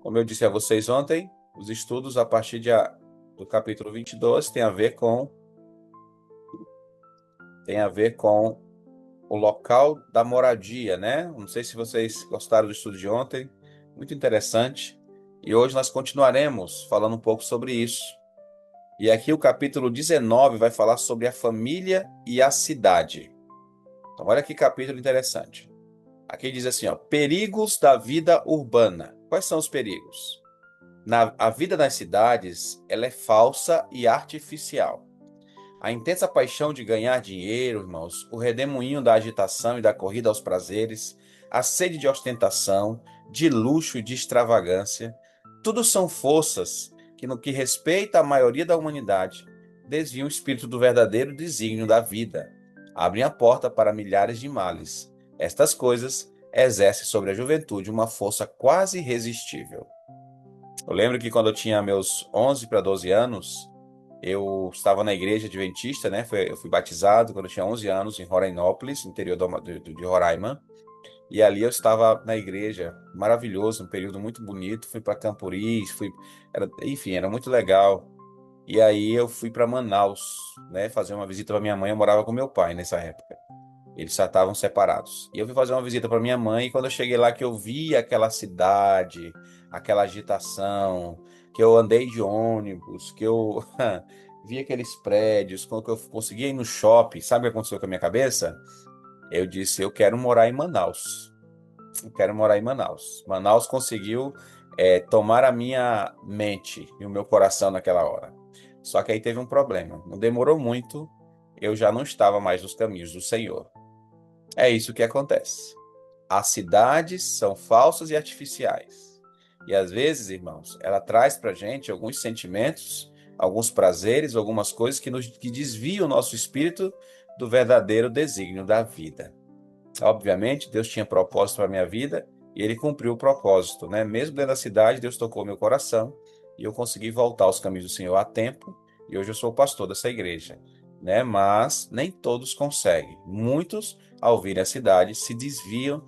Como eu disse a vocês ontem, os estudos a partir do capítulo 22 tem a ver com o local da moradia, né? Não sei se vocês gostaram do estudo de ontem, muito interessante. E hoje nós continuaremos falando um pouco sobre isso. E aqui o capítulo 19 vai falar sobre a família e a cidade. Então, olha que capítulo interessante. Aqui diz assim, ó, perigos da vida urbana. Quais são os perigos? A vida nas cidades, ela é falsa e artificial. A intensa paixão de ganhar dinheiro, irmãos, o redemoinho da agitação e da corrida aos prazeres, a sede de ostentação, de luxo e de extravagância, tudo são forças que, no que respeita à maioria da humanidade, desviam o espírito do verdadeiro desígnio da vida, abrem a porta para milhares de males. Estas coisas exercem sobre a juventude uma força quase irresistível. Eu lembro que quando eu tinha meus 11 para 12 anos, eu estava na igreja adventista, né? Eu fui batizado quando eu tinha 11 anos em Rorainópolis, interior de Roraima. E ali eu estava na igreja, maravilhoso, um período muito bonito. Fui para Camporis, enfim, era muito legal. E aí eu fui para Manaus, né? Fazer uma visita para minha mãe. Eu morava com meu pai nessa época. Eles já estavam separados. E eu fui fazer uma visita para minha mãe, e quando eu cheguei lá, que eu vi aquela cidade, aquela agitação, que eu andei de ônibus, que eu vi aqueles prédios, quando eu conseguia ir no shopping, sabe o que aconteceu com a minha cabeça? Eu disse, eu quero morar em Manaus. Eu quero morar em Manaus. Manaus conseguiu, tomar a minha mente e o meu coração naquela hora. Só que aí teve um problema. Não demorou muito, eu já não estava mais nos caminhos do Senhor. É isso que acontece. As cidades são falsas e artificiais. E às vezes, irmãos, ela traz para a gente alguns sentimentos, alguns prazeres, algumas coisas que desviam o nosso espírito do verdadeiro desígnio da vida. Obviamente, Deus tinha propósito para a minha vida e ele cumpriu o propósito, né? Mesmo dentro da cidade, Deus tocou meu coração e eu consegui voltar aos caminhos do Senhor a tempo e hoje eu sou o pastor dessa igreja, né? Mas nem todos conseguem. Muitos, ao vir à cidade, se desviam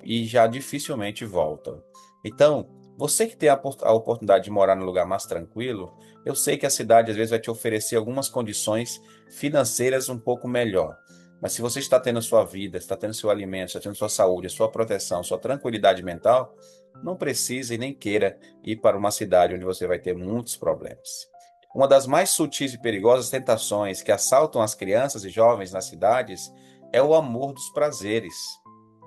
e já dificilmente voltam. Então, você que tem a oportunidade de morar num lugar mais tranquilo, eu sei que a cidade às vezes vai te oferecer algumas condições financeiras um pouco melhor. Mas se você está tendo sua vida, está tendo seu alimento, está tendo sua saúde, sua proteção, sua tranquilidade mental, não precisa e nem queira ir para uma cidade onde você vai ter muitos problemas. Uma das mais sutis e perigosas tentações que assaltam as crianças e jovens nas cidades é o amor dos prazeres.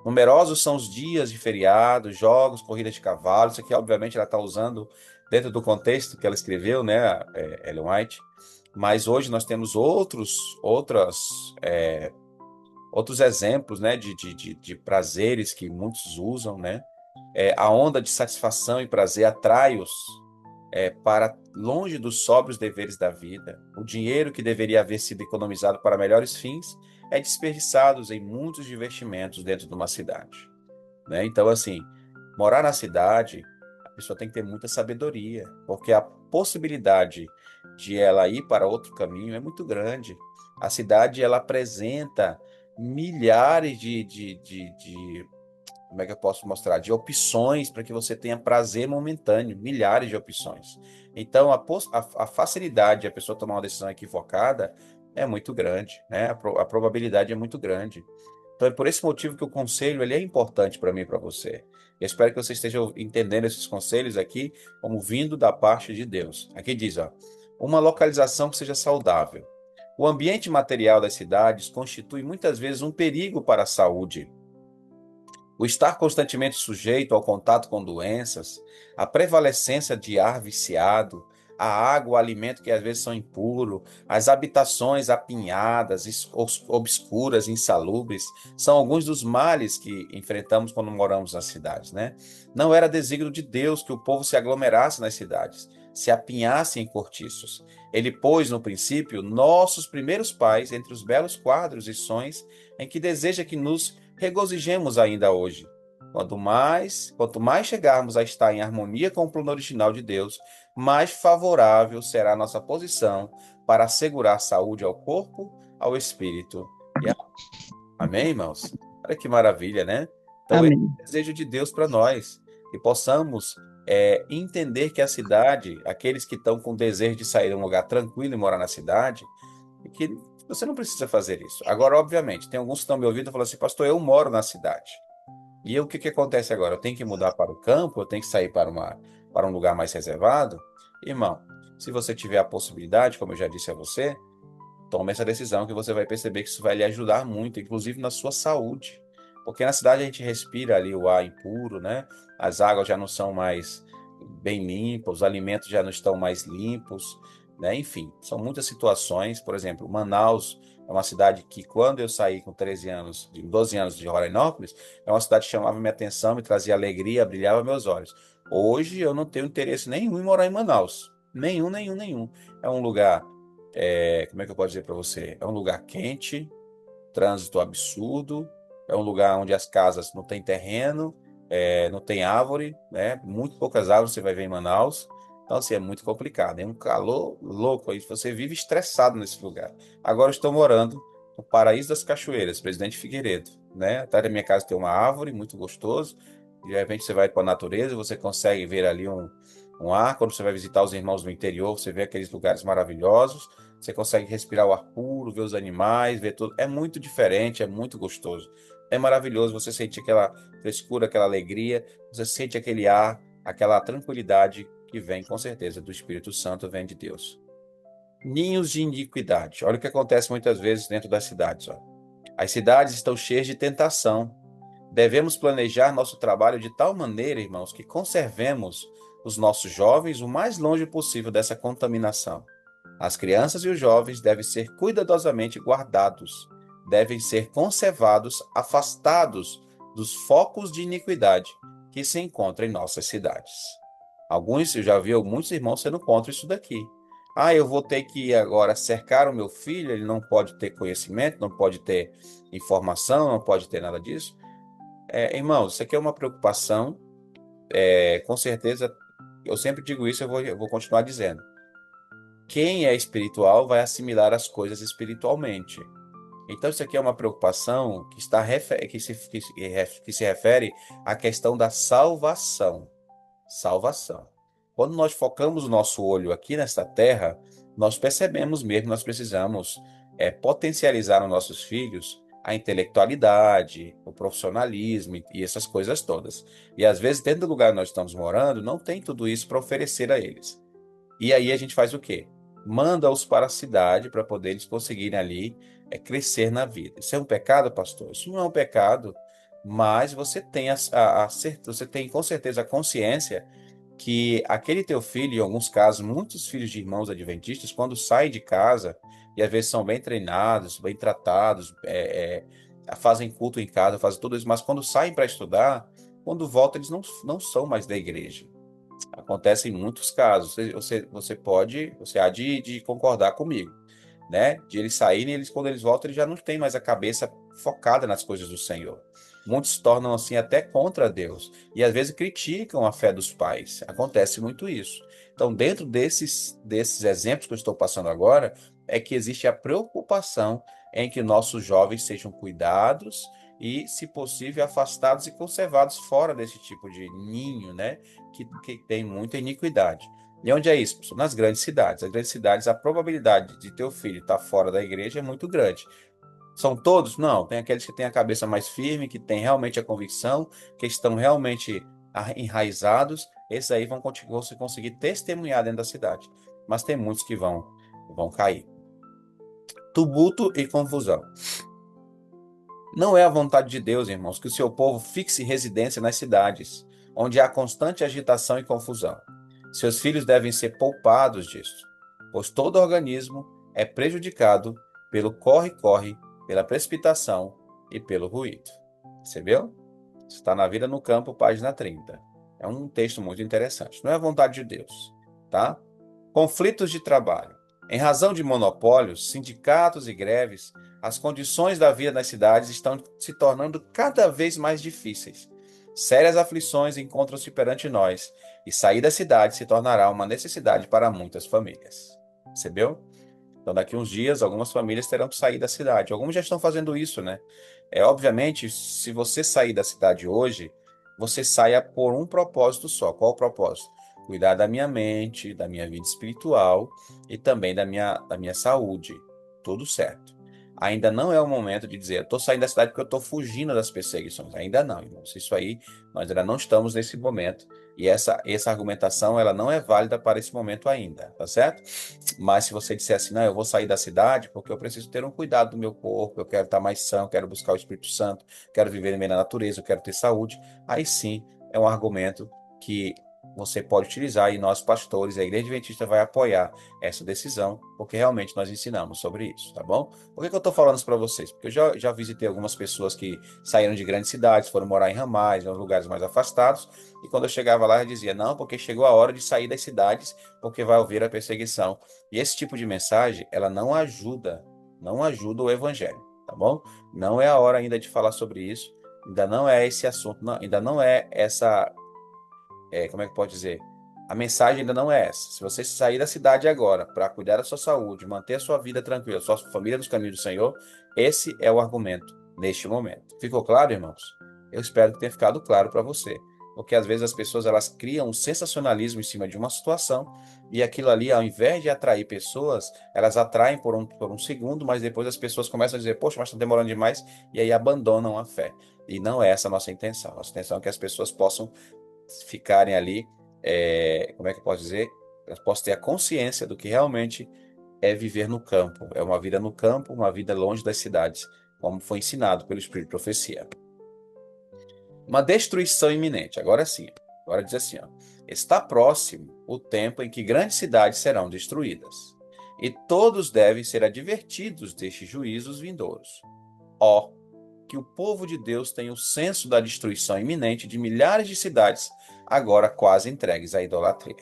Numerosos são os dias de feriados, jogos, corridas de cavalo. Isso aqui, obviamente, ela está usando dentro do contexto que ela escreveu, né, Ellen White. Mas hoje nós temos é, outros exemplos, né, de prazeres que muitos usam, né? A onda de satisfação e prazer atrai-os para longe dos sóbrios deveres da vida. O dinheiro que deveria haver sido economizado para melhores fins é desperdiçado em muitos investimentos dentro de uma cidade, né? Então, assim, morar na cidade, a pessoa tem que ter muita sabedoria, porque a possibilidade de ela ir para outro caminho é muito grande. A cidade, ela apresenta milhares como é que eu posso mostrar? De opções para que você tenha prazer momentâneo, milhares de opções. Então, a facilidade de a pessoa tomar uma decisão equivocada é muito grande, né? A probabilidade é muito grande. Então, é por esse motivo que o conselho ele é importante para mim e para você. Eu espero que você esteja entendendo esses conselhos aqui como vindo da parte de Deus. Aqui diz, ó, uma localização que seja saudável. O ambiente material das cidades constitui muitas vezes um perigo para a saúde. O estar constantemente sujeito ao contato com doenças, a prevalecência de ar viciado, a água, o alimento que às vezes são impuros, as habitações apinhadas, obscuras, insalubres, são alguns dos males que enfrentamos quando moramos nas cidades, né? Não era desígnio de Deus que o povo se aglomerasse nas cidades, se apinhasse em cortiços. Ele pôs, no princípio, nossos primeiros pais entre os belos quadros e sons em que deseja que nos regozijemos ainda hoje. Quanto mais chegarmos a estar em harmonia com o plano original de Deus, mais favorável será a nossa posição para assegurar saúde ao corpo, ao espírito e à... Amém, irmãos? Olha que maravilha, né? Então, esse é Amém. o desejo de Deus para nós, que possamos entender que a cidade, aqueles que estão com desejo de sair de um lugar tranquilo e morar na cidade, e que você não precisa fazer isso. Agora, obviamente, tem alguns que estão me ouvindo e falam assim, pastor, eu moro na cidade. E o que que acontece agora? Eu tenho que mudar para o campo, eu tenho que sair para um lugar mais reservado? Irmão, se você tiver a possibilidade, como eu já disse a você, tome essa decisão que você vai perceber que isso vai lhe ajudar muito, inclusive na sua saúde. Porque na cidade a gente respira ali o ar impuro, né? As águas já não são mais bem limpas, os alimentos já não estão mais limpos, né? Enfim, são muitas situações. Por exemplo, Manaus é uma cidade que, quando eu saí com 13 anos, 12 anos de Rorainópolis, é uma cidade que chamava minha atenção, me trazia alegria, brilhava meus olhos. Hoje eu não tenho interesse nenhum em morar em Manaus. Nenhum, nenhum, nenhum. É um lugar, como é que eu posso dizer para você? É um lugar quente, trânsito absurdo, é um lugar onde as casas não têm terreno, não tem árvore, né? Muito poucas árvores você vai ver em Manaus. Então, assim, é muito complicado. É um calor louco aí. Você vive estressado nesse lugar. Agora eu estou morando no Paraíso das Cachoeiras, Presidente Figueiredo, né? Atrás da minha casa tem uma árvore, muito gostoso. De repente você vai para a natureza, você consegue ver ali um ar. Quando você vai visitar os irmãos do interior, você vê aqueles lugares maravilhosos. Você consegue respirar o ar puro, ver os animais, ver tudo. É muito diferente, é muito gostoso. É maravilhoso você sentir aquela frescura, aquela alegria, você sente aquele ar, aquela tranquilidade que vem com certeza do Espírito Santo, vem de Deus. Ninhos de iniquidade. Olha o que acontece muitas vezes dentro das cidades. Ó. As cidades estão cheias de tentação. Devemos planejar nosso trabalho de tal maneira, irmãos, que conservemos os nossos jovens o mais longe possível dessa contaminação. As crianças e os jovens devem ser cuidadosamente guardados, devem ser conservados, afastados dos focos de iniquidade que se encontram em nossas cidades. Alguns, eu já vi muitos irmãos sendo contra isso daqui. Ah, eu vou ter que agora cercar o meu filho, ele não pode ter conhecimento, não pode ter informação, não pode ter nada disso. Irmãos, isso aqui é uma preocupação, com certeza, eu sempre digo isso, eu vou continuar dizendo. Quem é espiritual vai assimilar as coisas espiritualmente. Então, isso aqui é uma preocupação que que se refere à questão da salvação. Salvação. Quando nós focamos o nosso olho aqui nesta terra, nós percebemos mesmo que nós precisamos potencializar nos nossos filhos a intelectualidade, o profissionalismo e essas coisas todas. E às vezes, dentro do lugar onde nós estamos morando, não tem tudo isso para oferecer a eles. E aí a gente faz o quê? Manda-os para a cidade para poder eles conseguirem ali crescer na vida. Isso é um pecado, pastor? Isso não é um pecado, mas você tem você tem com certeza a consciência que aquele teu filho, em alguns casos, muitos filhos de irmãos adventistas, quando saem de casa, e às vezes são bem treinados, bem tratados, fazem culto em casa, fazem tudo isso, mas quando saem para estudar, quando voltam, eles não são mais da igreja. Acontece em muitos casos. Você há de concordar comigo, né? De eles saírem, quando eles voltam, eles já não têm mais a cabeça focada nas coisas do Senhor. Muitos se tornam assim até contra Deus e às vezes criticam a fé dos pais. Acontece muito isso. Então, dentro desses exemplos que eu estou passando agora, é que existe a preocupação em que nossos jovens sejam cuidados e, se possível, afastados e conservados fora desse tipo de ninho, né? Que tem muita iniquidade. E onde é isso, pessoal? Nas grandes cidades. As grandes cidades, a probabilidade de teu filho estar fora da igreja é muito grande. São todos? Não. Tem aqueles que têm a cabeça mais firme, que têm realmente a convicção, que estão realmente enraizados. Esses aí vão se conseguir testemunhar dentro da cidade. Mas tem muitos que vão cair. Tumulto e confusão. Não é a vontade de Deus, irmãos, que o seu povo fixe residência nas cidades, onde há constante agitação e confusão. Seus filhos devem ser poupados disso, pois todo organismo é prejudicado pelo corre-corre, pela precipitação e pelo ruído. Percebeu? Está na Vida no Campo, página 30. É um texto muito interessante. Não é a vontade de Deus, tá? Conflitos de trabalho. Em razão de monopólios, sindicatos e greves, as condições da vida nas cidades estão se tornando cada vez mais difíceis. Sérias aflições encontram-se perante nós, e sair da cidade se tornará uma necessidade para muitas famílias. Percebeu? Então, daqui uns dias, algumas famílias terão que sair da cidade. Alguns já estão fazendo isso, né? Obviamente, se você sair da cidade hoje, você saia por um propósito só. Qual o propósito? Cuidar da minha mente, da minha vida espiritual e também da minha saúde. Tudo certo. Ainda não é o momento de dizer, eu estou saindo da cidade porque eu estou fugindo das perseguições. Ainda não, irmãos. Isso aí, nós ainda não estamos nesse momento. E essa argumentação, ela não é válida para esse momento ainda, tá certo? Mas se você disser assim, não, eu vou sair da cidade porque eu preciso ter um cuidado do meu corpo, eu quero estar mais são, quero buscar o Espírito Santo, quero viver em meio à natureza, eu quero ter saúde, aí sim é um argumento que você pode utilizar e nós, pastores, a Igreja Adventista vai apoiar essa decisão, porque realmente nós ensinamos sobre isso, tá bom? Por que eu estou falando isso para vocês? Porque eu já visitei algumas pessoas que saíram de grandes cidades, foram morar em ramais, em lugares mais afastados, e quando eu chegava lá, eu dizia, não, porque chegou a hora de sair das cidades, porque vai haver a perseguição. E esse tipo de mensagem, ela não ajuda o evangelho, tá bom? Não é a hora ainda de falar sobre isso, ainda não é esse assunto, ainda não é essa, como é que pode dizer? A mensagem ainda não é essa. Se você sair da cidade agora para cuidar da sua saúde, manter a sua vida tranquila, sua família nos caminhos do Senhor, esse é o argumento neste momento. Ficou claro, irmãos? Eu espero que tenha ficado claro para você. Porque às vezes as pessoas elas criam um sensacionalismo em cima de uma situação e aquilo ali, ao invés de atrair pessoas, elas atraem por um segundo, mas depois as pessoas começam a dizer, poxa, mas está demorando demais, e aí abandonam a fé. E não é essa a nossa intenção. Nossa intenção é que as pessoas possam ficarem ali, como é que eu posso dizer? Eu posso ter a consciência do que realmente é viver no campo. É uma vida no campo, uma vida longe das cidades, como foi ensinado pelo Espírito de Profecia. Uma destruição iminente. Agora sim. Agora diz assim, ó. Está próximo o tempo em que grandes cidades serão destruídas, e todos devem ser advertidos destes juízos vindouros. Ó, que o povo de Deus tenha o senso da destruição iminente de milhares de cidades, agora quase entregues à idolatria.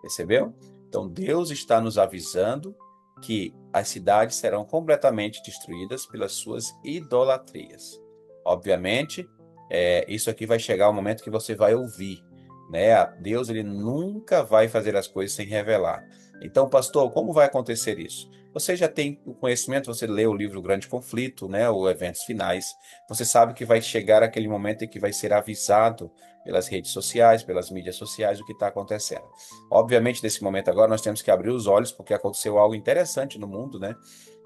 Percebeu? Então Deus está nos avisando que as cidades serão completamente destruídas pelas suas idolatrias. Obviamente, isso aqui vai chegar o momento que você vai ouvir, né? Deus ele nunca vai fazer as coisas sem revelar. Então, pastor, como vai acontecer isso? Você já tem o conhecimento, você lê o livro Grande Conflito, né, ou Eventos Finais. Você sabe que vai chegar aquele momento em que vai ser avisado pelas redes sociais, pelas mídias sociais, o que está acontecendo. Obviamente, nesse momento agora, nós temos que abrir os olhos, porque aconteceu algo interessante no mundo, né?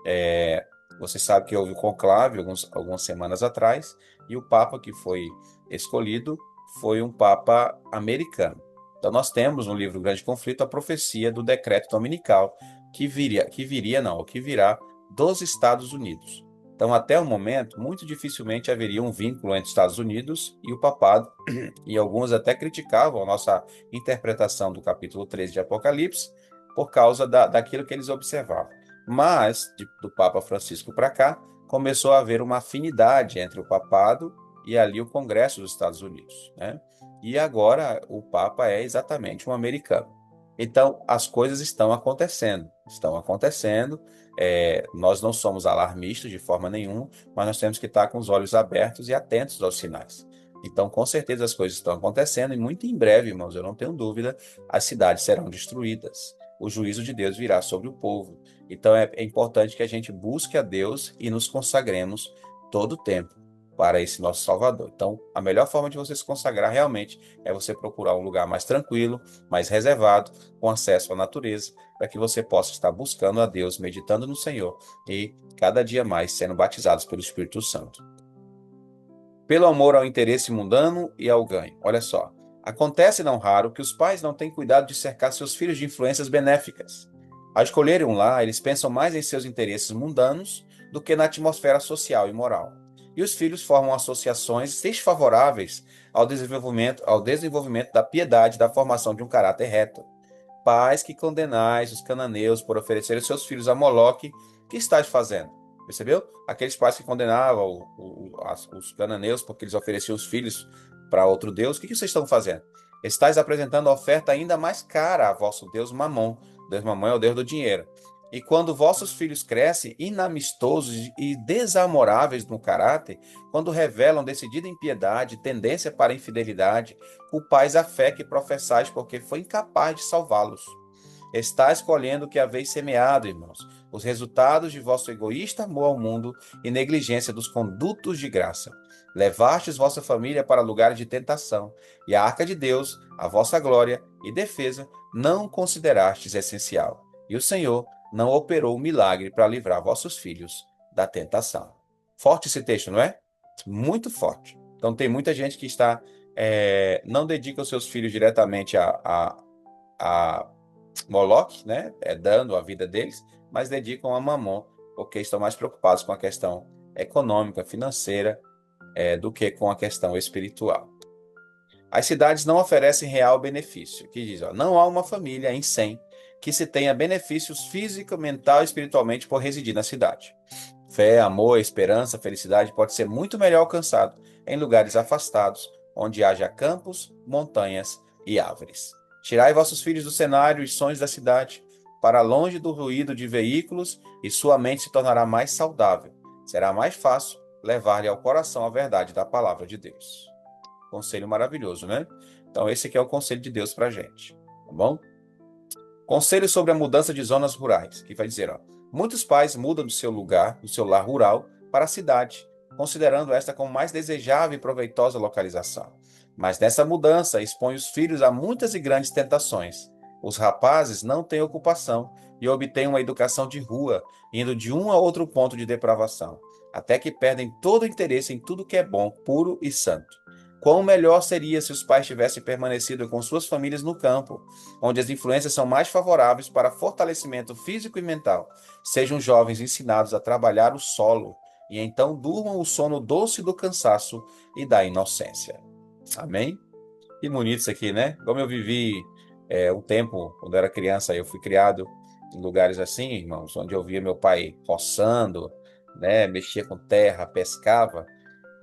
É, você sabe que houve o conclave algumas semanas atrás, e o Papa que foi escolhido foi um Papa americano. Então, nós temos no livro Grande Conflito a profecia do decreto dominical que virá dos Estados Unidos. Então, até o momento, muito dificilmente haveria um vínculo entre os Estados Unidos e o papado, e alguns até criticavam a nossa interpretação do capítulo 13 de Apocalipse por causa daquilo que eles observavam. Mas, do Papa Francisco para cá, começou a haver uma afinidade entre o papado e ali o Congresso dos Estados Unidos, né? E agora o Papa é exatamente um americano. Então, as coisas estão acontecendo. Nós não somos alarmistas de forma nenhuma, mas nós temos que estar com os olhos abertos e atentos aos sinais. Então, com certeza as coisas estão acontecendo e muito em breve, irmãos, eu não tenho dúvida, as cidades serão destruídas. O juízo de Deus virá sobre o povo. Então, é importante que a gente busque a Deus e nos consagremos todo o tempo para esse nosso Salvador. Então, a melhor forma de você se consagrar realmente é você procurar um lugar mais tranquilo, mais reservado, com acesso à natureza, para que você possa estar buscando a Deus, meditando no Senhor e cada dia mais sendo batizados pelo Espírito Santo. Pelo amor ao interesse mundano e ao ganho. Olha só, acontece não raro que os pais não têm cuidado de cercar seus filhos de influências benéficas. Ao escolherem um lar, eles pensam mais em seus interesses mundanos do que na atmosfera social e moral. E os filhos formam associações desfavoráveis ao desenvolvimento da piedade e da formação de um caráter reto. Pais que condenais os cananeus por oferecerem seus filhos a Moloque, o que estás fazendo? Percebeu? Aqueles pais que condenavam os cananeus porque eles ofereciam os filhos para outro Deus, o que vocês estão fazendo? Estais apresentando a oferta ainda mais cara a vosso Deus Mamon. Deus Mamon é o Deus do dinheiro. E quando vossos filhos crescem inamistosos e desamoráveis no caráter, quando revelam decidida impiedade, tendência para a infidelidade, culpais a fé que professais porque foi incapaz de salvá-los. Está escolhendo o que haveis semeado, irmãos. os resultados de vosso egoísta amor ao mundo e negligência dos condutos de graça. Levastes vossa família para lugares de tentação, e a arca de Deus, a vossa glória e defesa, não considerastes essencial. E o Senhor não operou o milagre para livrar vossos filhos da tentação. Forte esse texto, não é? Muito forte. Então tem muita gente que não dedica os seus filhos diretamente a Moloque, né? Dando a vida deles, mas dedicam a Mamon, porque estão mais preocupados com a questão econômica, financeira, do que com a questão espiritual. As cidades não oferecem real benefício. Que diz, ó, não há uma família em 100 que se tenha benefícios físico, mental e espiritualmente por residir na cidade. Fé, amor, esperança, felicidade pode ser muito melhor alcançado em lugares afastados, onde haja campos, montanhas e árvores. Tirai vossos filhos do cenário e sonhos da cidade, para longe do ruído de veículos, e sua mente se tornará mais saudável. Será mais fácil levar-lhe ao coração a verdade da palavra de Deus. Conselho maravilhoso, né? Então, esse aqui é o conselho de Deus para a gente, tá bom? Conselho sobre a mudança de zonas rurais, que vai dizer, ó, muitos pais mudam do seu lar rural, para a cidade, considerando esta como mais desejável e proveitosa localização. Mas nessa mudança expõe os filhos a muitas e grandes tentações. Os rapazes não têm ocupação e obtêm uma educação de rua, indo de um a outro ponto de depravação, até que perdem todo o interesse em tudo que é bom, puro e santo. Quão melhor seria se os pais tivessem permanecido com suas famílias no campo, onde as influências são mais favoráveis para fortalecimento físico e mental. Sejam jovens ensinados a trabalhar o solo, e então durmam o sono doce do cansaço e da inocência. Amém? Que bonito isso aqui, né? Como eu vivi um tempo, quando eu era criança, eu fui criado em lugares assim, irmãos, onde eu via meu pai roçando, né? Mexia com terra, pescava.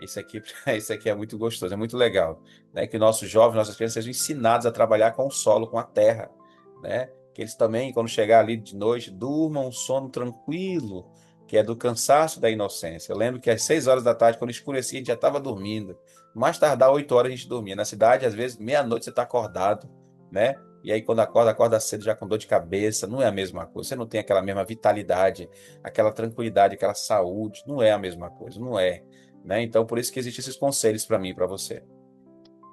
Isso aqui, isso aqui é muito gostoso, é muito legal, né? Que nossos jovens, nossas crianças sejam ensinados a trabalhar com o solo, com a terra, né? Que eles também, quando chegar ali de noite, durmam um sono tranquilo, que é do cansaço da inocência. Eu lembro que às 6 horas da tarde, quando escurecia, a gente já estava dormindo. Mais tardar, 8 horas a gente dormia. Na cidade, às vezes, meia-noite você está acordado, né? E aí, quando acorda, acorda cedo já com dor de cabeça. Não é a mesma coisa. Você não tem aquela mesma vitalidade, aquela tranquilidade, aquela saúde. Não é a mesma coisa, não é, né? Então, por isso que existem esses conselhos para mim e para você.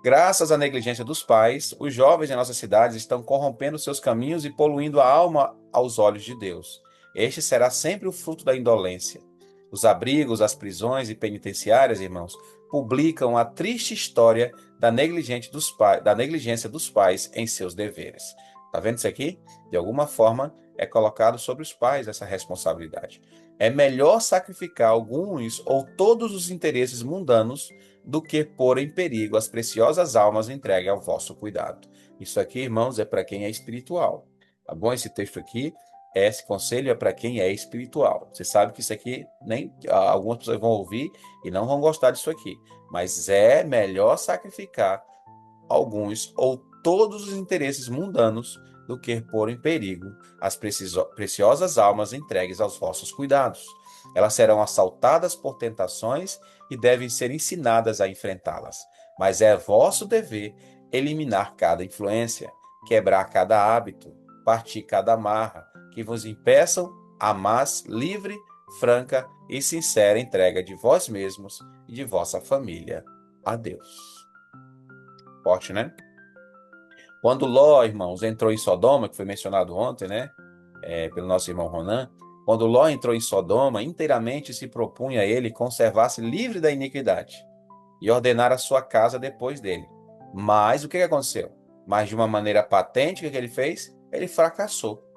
Graças à negligência dos pais, os jovens em nossas cidades estão corrompendo seus caminhos e poluindo a alma aos olhos de Deus. Este será sempre o fruto da indolência. Os abrigos, as prisões e penitenciárias, irmãos, publicam a triste história da negligência dos pais em seus deveres. Tá vendo isso aqui? De alguma forma, é colocado sobre os pais essa responsabilidade. É melhor sacrificar alguns ou todos os interesses mundanos do que pôr em perigo as preciosas almas entregues ao vosso cuidado. Isso aqui, irmãos, é para quem é espiritual. Tá bom? Esse texto aqui, esse conselho é para quem é espiritual. Você sabe que isso aqui, nem algumas pessoas vão ouvir e não vão gostar disso aqui. Mas é melhor sacrificar alguns ou todos os interesses mundanos do que pôr em perigo as preciosas almas entregues aos vossos cuidados. Elas serão assaltadas por tentações e devem ser ensinadas a enfrentá-las. Mas é vosso dever eliminar cada influência, quebrar cada hábito, partir cada amarra, que vos impeçam a mais livre, franca e sincera entrega de vós mesmos e de vossa família a Deus. Forte, né? Quando Ló, irmãos, entrou em Sodoma, que foi mencionado ontem, né? Pelo nosso irmão Ronan, quando Ló entrou em Sodoma, inteiramente se propunha a ele conservar-se livre da iniquidade e ordenar a sua casa depois dele. Mas o que aconteceu? Mas de uma maneira patente, o que ele fez? Ele fracassou.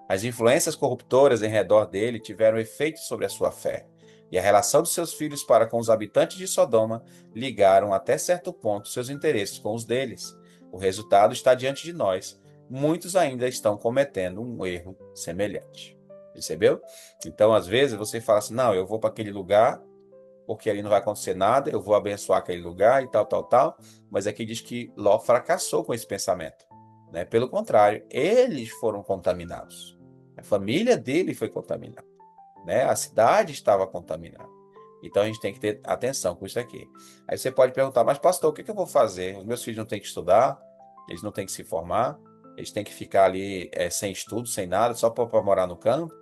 As influências corruptoras em redor dele tiveram efeito sobre a sua fé, e a relação de seus filhos para com os habitantes de Sodoma ligaram até certo ponto seus interesses com os deles. O resultado está diante de nós. Muitos ainda estão cometendo um erro semelhante. Percebeu? Então, às vezes, você fala assim, não, eu vou para aquele lugar, porque ali não vai acontecer nada, eu vou abençoar aquele lugar e tal, tal, tal. Mas aqui diz que Ló fracassou com esse pensamento, né? Pelo contrário, eles foram contaminados. A família dele foi contaminada, né? A cidade estava contaminada. Então a gente tem que ter atenção com isso aqui. Aí você pode perguntar, mas pastor, o que eu vou fazer? Os meus filhos não têm que estudar, eles não têm que se formar, eles têm que ficar ali sem estudo, sem nada, só para morar no campo.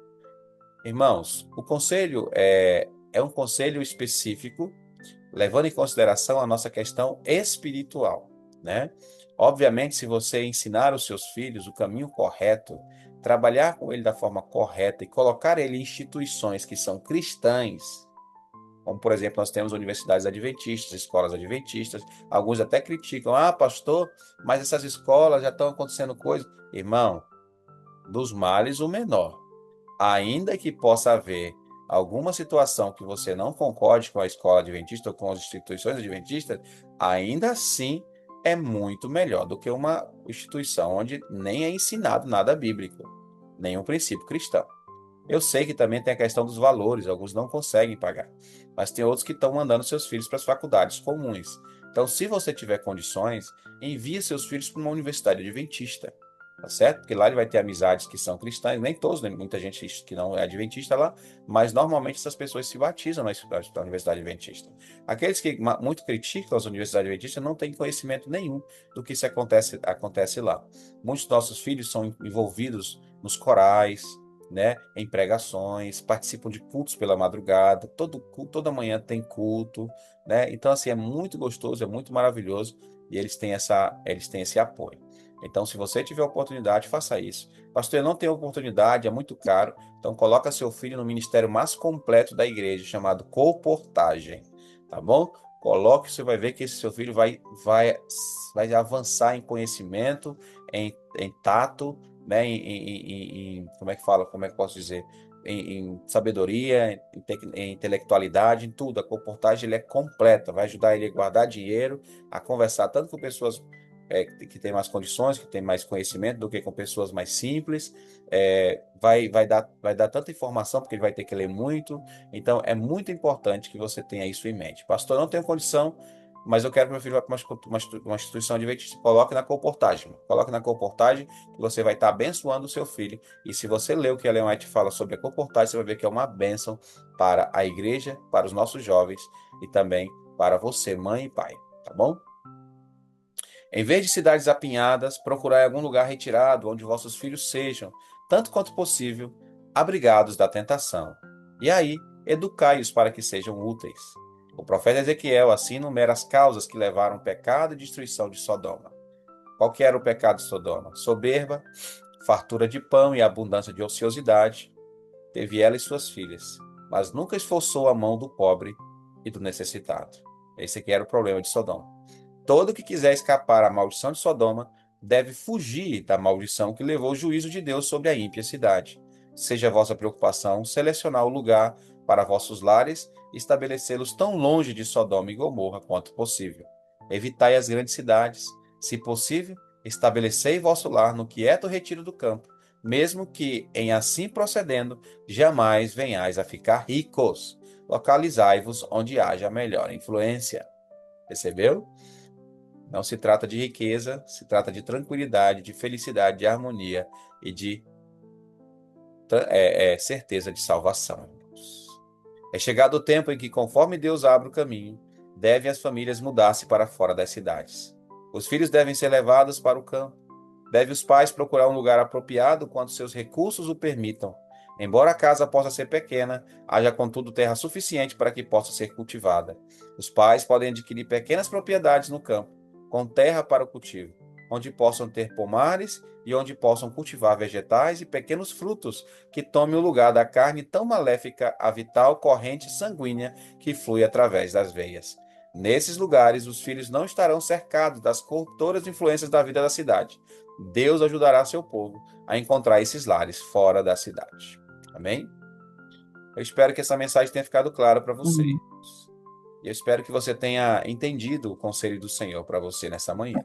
Irmãos, o conselho é um conselho específico, levando em consideração a nossa questão espiritual, né? Obviamente, se você ensinar os seus filhos o caminho correto, trabalhar com ele da forma correta e colocar ele em instituições que são cristãs, como por exemplo, nós temos universidades adventistas, escolas adventistas, alguns até criticam, ah, pastor, mas essas escolas já estão acontecendo coisas. Irmão, dos males o menor. Ainda que possa haver alguma situação que você não concorde com a escola adventista ou com as instituições adventistas, ainda assim é muito melhor do que uma instituição onde nem é ensinado nada bíblico, nenhum princípio cristão. Eu sei que também tem a questão dos valores, alguns não conseguem pagar, mas tem outros que estão mandando seus filhos para as faculdades comuns. Então, se você tiver condições, envie seus filhos para uma universidade adventista, tá certo? Porque lá ele vai ter amizades que são cristãs, nem todos, né? Muita gente que não é adventista lá, mas normalmente essas pessoas se batizam na universidade adventista. Aqueles que muito criticam as universidades adventistas não têm conhecimento nenhum do que acontece lá. Muitos dos nossos filhos são envolvidos nos corais, né, em pregações, participam de cultos pela madrugada, toda manhã tem culto, né? Então, assim, é muito gostoso, é muito maravilhoso e eles têm esse apoio. Então, se você tiver oportunidade, faça isso. Pastor, eu não tenho oportunidade, é muito caro, então coloca seu filho no ministério mais completo da igreja, chamado Colportagem, tá bom? Coloque, você vai ver que esse seu filho vai avançar em conhecimento, em tato, né, como é que fala, como é que posso dizer, em sabedoria, em intelectualidade, em tudo. A comportagem ele é completa, vai ajudar ele a guardar dinheiro, a conversar tanto com pessoas que têm mais condições, que têm mais conhecimento, do que com pessoas mais simples. Vai dar tanta informação, porque ele vai ter que ler muito. Então, é muito importante que você tenha isso em mente. Pastor, eu não tenho condição, mas eu quero que meu filho vá para uma instituição adventista. Coloque na comportagem. Coloque na comportagem que você vai estar abençoando o seu filho. E se você ler o que a Ellen White fala sobre a comportagem, você vai ver que é uma bênção para a igreja, para os nossos jovens e também para você, mãe e pai. Tá bom? Em vez de cidades apinhadas, procurai algum lugar retirado onde vossos filhos sejam, tanto quanto possível, abrigados da tentação. E aí, educai-os para que sejam úteis. O profeta Ezequiel assim enumera as causas que levaram o pecado e destruição de Sodoma. Qual que era o pecado de Sodoma? Soberba, fartura de pão e abundância de ociosidade. Teve ela e suas filhas, mas nunca esforçou a mão do pobre e do necessitado. Esse aqui era o problema de Sodoma. Todo que quiser escapar à maldição de Sodoma deve fugir da maldição que levou o juízo de Deus sobre a ímpia cidade. Seja a vossa preocupação selecionar o lugar para vossos lares e estabelecê-los tão longe de Sodoma e Gomorra quanto possível. Evitai as grandes cidades. Se possível, estabelecei vosso lar no quieto retiro do campo, mesmo que, em assim procedendo, jamais venhais a ficar ricos. Localizai-vos onde haja melhor influência. Percebeu? Não se trata de riqueza, se trata de tranquilidade, de felicidade, de harmonia e de certeza de salvação, irmãos. É chegado o tempo em que, conforme Deus abre o caminho, devem as famílias mudar-se para fora das cidades. Os filhos devem ser levados para o campo. Devem os pais procurar um lugar apropriado quando seus recursos o permitam. Embora a casa possa ser pequena, haja contudo terra suficiente para que possa ser cultivada. Os pais podem adquirir pequenas propriedades no campo, com terra para o cultivo, onde possam ter pomares e onde possam cultivar vegetais e pequenos frutos que tomem o lugar da carne tão maléfica à vital corrente sanguínea que flui através das veias. Nesses lugares, os filhos não estarão cercados das corruptoras influências da vida da cidade. Deus ajudará seu povo a encontrar esses lares fora da cidade. Amém? Eu espero que essa mensagem tenha ficado clara para você. Amém. E eu espero que você tenha entendido o conselho do Senhor para você nessa manhã.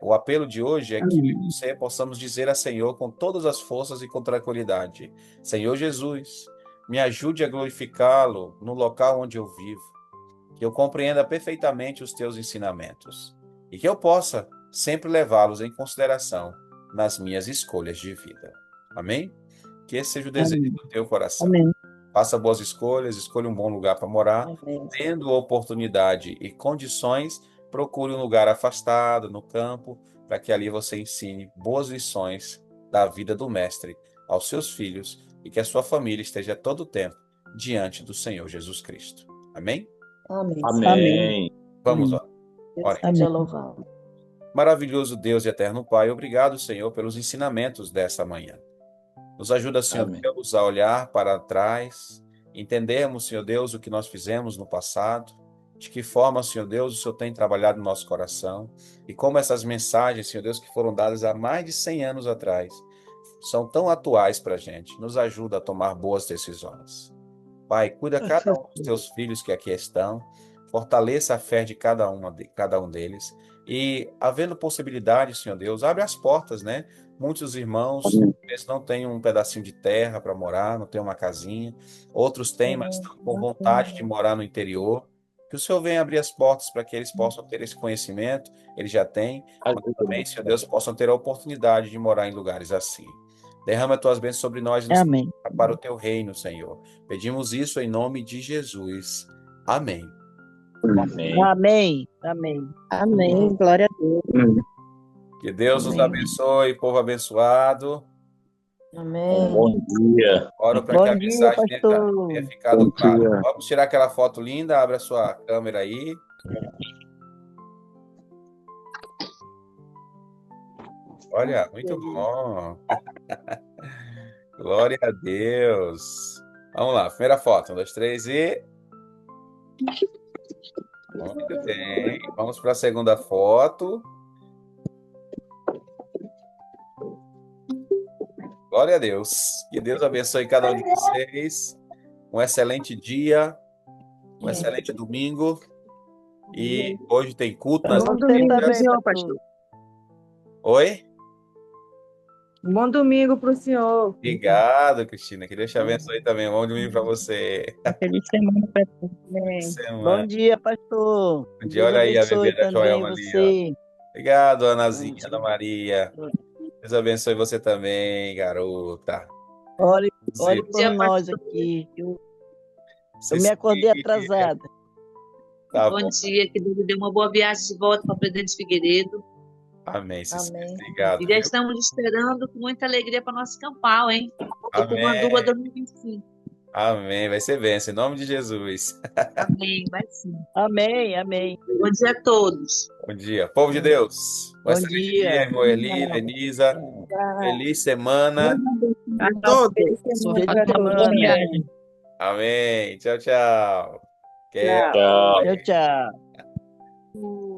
O apelo de hoje é que eu e Amém. você possamos dizer a Senhor com todas as forças e com tranquilidade: Senhor Jesus, me ajude a glorificá-lo no local onde eu vivo, que eu compreenda perfeitamente os teus ensinamentos e que eu possa sempre levá-los em consideração nas minhas escolhas de vida. Amém? Que esse seja o desejo Amém. do teu coração. Amém. Faça boas escolhas, escolha um bom lugar para morar. Amém. Tendo oportunidade e condições, procure um lugar afastado, no campo, para que ali você ensine boas lições da vida do Mestre aos seus filhos, e que a sua família esteja todo o tempo diante do Senhor Jesus Cristo. Amém? Amém. Amém. Vamos Amém. lá. Deus Oremos. seja louvado. Maravilhoso Deus e eterno Pai, obrigado, Senhor, pelos ensinamentos desta manhã. Nos ajuda, Senhor Amém. Deus, a olhar para trás, entendermos, Senhor Deus, o que nós fizemos no passado, de que forma, Senhor Deus, o Senhor tem trabalhado no nosso coração e como essas mensagens, Senhor Deus, que foram dadas há mais de 100 anos atrás, são tão atuais para a gente. Nos ajuda a tomar boas decisões. Pai, cuida cada um dos teus filhos que aqui estão, fortaleça a fé de cada um deles e, havendo possibilidade, Senhor Deus, abre as portas, né? Muitos irmãos, eles não têm um pedacinho de terra para morar, não têm uma casinha. Outros têm, mas estão com vontade de morar no interior. Que o Senhor venha abrir as portas para que eles possam ter esse conhecimento, eles já têm, mas também, Senhor Deus, possam ter a oportunidade de morar em lugares assim. Derrama as tuas bênçãos sobre nós e nos Amém. prepara para o teu reino, Senhor. Pedimos isso em nome de Jesus. Amém. Amém. Amém. Amém. Amém. Glória a Deus. Que Deus nos Amém. abençoe, povo abençoado. Amém. Bom dia. Oro para que a Bom dia, mensagem pastor. tenha ficado Bom clara. dia. Vamos tirar aquela foto linda, abre a sua câmera aí. Olha, muito bom. Glória a Deus. Vamos lá, primeira foto. 1, 2, 3 e. Muito bem. Vamos para a segunda foto. Glória a Deus. Que Deus abençoe cada um de vocês. Um excelente dia, um excelente domingo. E hoje tem culto nas Bom Você domingo também, pro senhor, pastor. pastor. Oi? Bom domingo pro senhor. Obrigado, Cristina. Que Deus te abençoe também. Um bom domingo para você. Feliz semana pra todos. Boa Amém. semana. Bom dia, pastor. Bom dia. Deus Olha aí a abençoe bebê da também Joelma ali, ó. você. Obrigado, Bom Anazinha, dia. Ana Maria. Deus abençoe você também, garota. Ore Zil, por nós aqui. Eu me Cecília. acordei atrasada. Tá Bom bom. dia, que Deus lhe dê uma boa viagem de volta para Presidente Figueiredo. Amém, Cecília. Amém. Obrigado, E já viu? estamos esperando com muita alegria para nosso campal, hein? Tucumanduba Amém. 2025. Amém. Vai ser bênção, em nome de Jesus. Amém, vai sim. Amém, amém. Bom dia a todos. Bom dia. Povo de Deus. Um Bom excelente dia, dia. irmão Eli, Lenisa. Feliz semana. A todos. Feliz semana. Amém. Tchau, tchau. Que Tchau. Tchau, tchau.